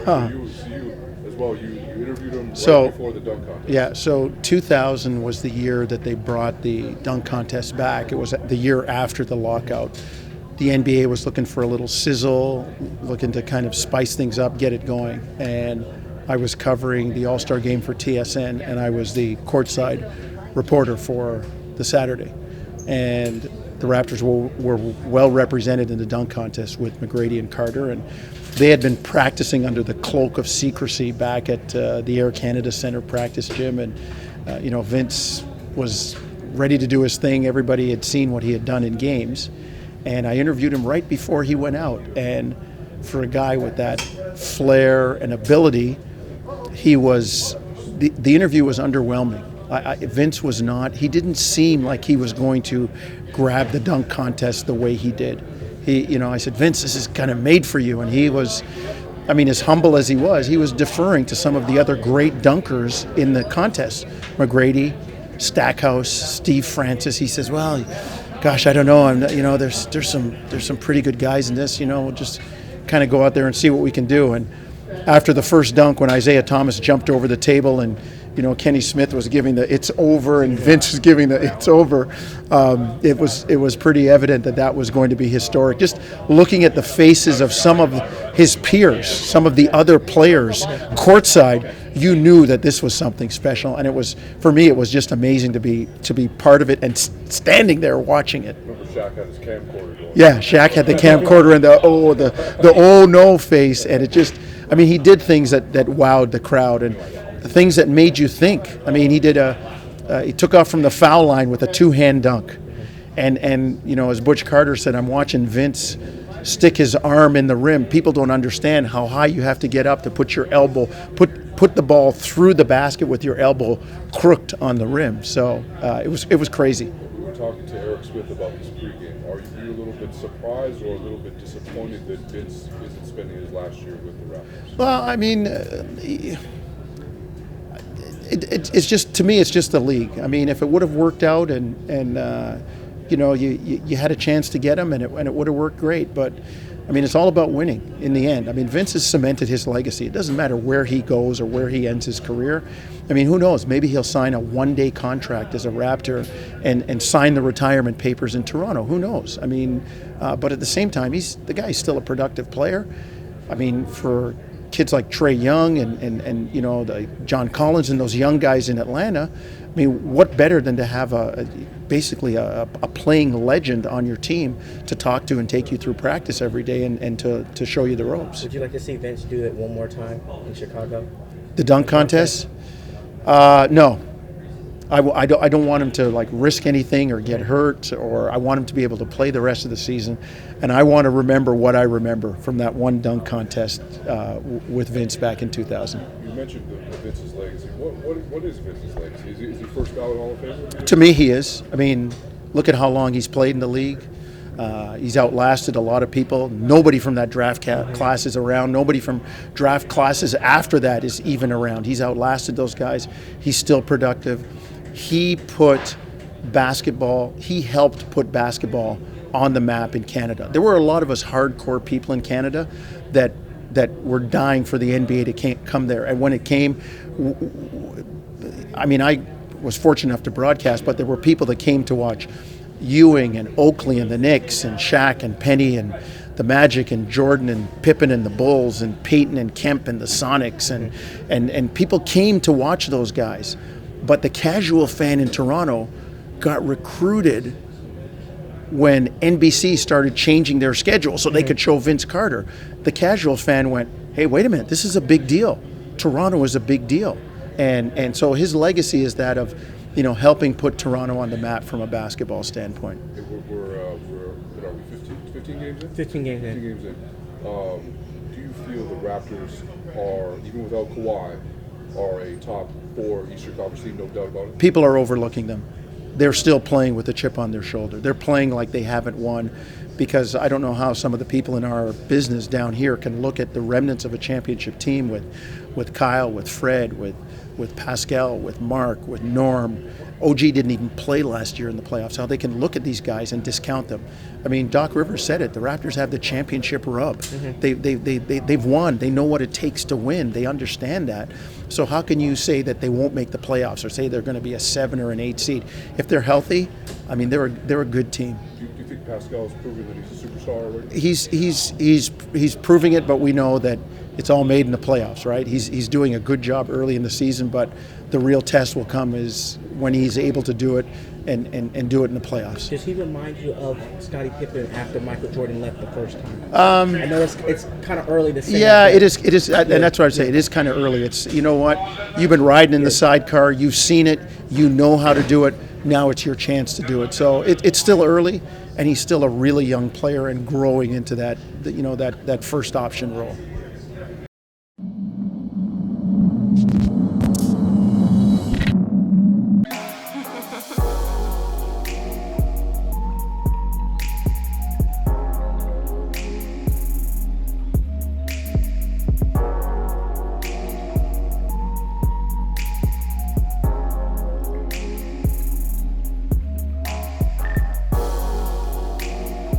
You as well. You interviewed him right before the dunk contest. Yeah, so 2000 was the year that they brought the dunk contest back. It was the year after the lockout. The NBA was looking for a little sizzle, looking to kind of spice things up, get it going. And I was covering the All-Star game for TSN, and I was the courtside reporter for the Saturday. And the Raptors were well represented in the dunk contest with McGrady and Carter, and they had been practicing under the cloak of secrecy back at the Air Canada Centre practice gym, and Vince was ready to do his thing. Everybody had seen what he had done in games, and I interviewed him right before he went out. And for a guy with that flair and ability, he was the interview was underwhelming. Vince was not. He didn't seem like he was going to grab the dunk contest the way he did. I said, Vince, this is kind of made for you. And he was, as humble as he was deferring to some of the other great dunkers in the contest. McGrady, Stackhouse, Steve Francis. He says, well, gosh, I don't know. There's some pretty good guys in this. We'll just kind of go out there and see what we can do. And after the first dunk, when Isaiah Thomas jumped over the table and Kenny Smith was giving the "it's over" and Vince was giving the "it's over," it was pretty evident that was going to be historic. Just looking at the faces of some of his peers, some of the other players courtside, you knew that this was something special. And it was, for me, it was just amazing to be part of it and standing there watching it. Remember Shaq had his camcorder going. Yeah, Shaq had the camcorder and the oh no face, and it just, he did things that wowed the crowd and things that made you think. He did he took off from the foul line with a two-hand dunk, and as Butch Carter said, I'm watching Vince stick his arm in the rim. People don't understand how high you have to get up to put your elbow, put the ball through the basket with your elbow crooked on the rim. So it was crazy. We were talking to Eric Smith about this pregame. Are you a little bit surprised or a little bit disappointed that Vince isn't spending his last year with the Raptors? Well, it's just, to me, it's just the league. If it would have worked out and you had a chance to get him and it would have worked great, but it's all about winning in the end. Vince has cemented his legacy. It doesn't matter where he goes or where he ends his career. Who knows? Maybe he'll sign a one-day contract as a Raptor and sign the retirement papers in Toronto. Who knows? But at the same time, the guy's still a productive player. For kids like Trae Young and the John Collins and those young guys in Atlanta, what better than to have basically a playing legend on your team to talk to and take you through practice every day and to show you the ropes. Would you like to see Vince do it one more time in Chicago? The dunk contest? No. I don't want him to risk anything or get hurt, or I want him to be able to play the rest of the season, and I want to remember what I remember from that one dunk contest with Vince back in 2000. You mentioned Vince's legacy. What is Vince's legacy? Is he first ballot Hall of Famer? To me, he is. Look at how long he's played in the league. He's outlasted a lot of people. Nobody from that draft class is around. Nobody from draft classes after that is even around. He's outlasted those guys. He's still productive. He helped put basketball on the map in Canada. There were a lot of us hardcore people in Canada that were dying for the NBA to come there. And when it came, I was fortunate enough to broadcast, but there were people that came to watch Ewing and Oakley and the Knicks and Shaq and Penny and the Magic and Jordan and Pippen and the Bulls and Peyton and Kemp and the Sonics and people came to watch those guys. But the casual fan in Toronto got recruited when NBC started changing their schedule so they could show Vince Carter. The casual fan went, hey, wait a minute, this is a big deal. Toronto is a big deal. And so his legacy is that of, helping put Toronto on the map from a basketball standpoint. We're 15 games in? 15 games in. 15 games in. Do you feel the Raptors are, even without Kawhi, are a top 4 Eastern Conference team, no doubt about it? People are overlooking them. They're still playing with a chip on their shoulder. They're playing like they haven't won, because I don't know how some of the people in our business down here can look at the remnants of a championship team with Kyle, with Fred, with Pascal, with Mark, with Norm. OG didn't even play last year in the playoffs. How they can look at these guys and discount them. I mean, Doc Rivers said it. The Raptors have the championship rub. They've won. They know what it takes to win. They understand that. So how can you say that they won't make the playoffs or say they're going to be a 7 or an 8 seed? If they're healthy, I mean, they're a good team. Do you think Pascal's proven that he's a superstar already? He's proving it, but we know that it's all made in the playoffs, right? He's doing a good job early in the season, but the real test will come is when he's able to do it and do it in the playoffs. Does he remind you of Scottie Pippen after Michael Jordan left the first time? I know it's kind of early to say. Yeah, it is, and that's what I'd say. It is kind of early. It's, you know what? You've been riding in the sidecar. You've seen it. You know how to do it. Now it's your chance to do it. So it's still early, and he's still a really young player and growing into that first option role.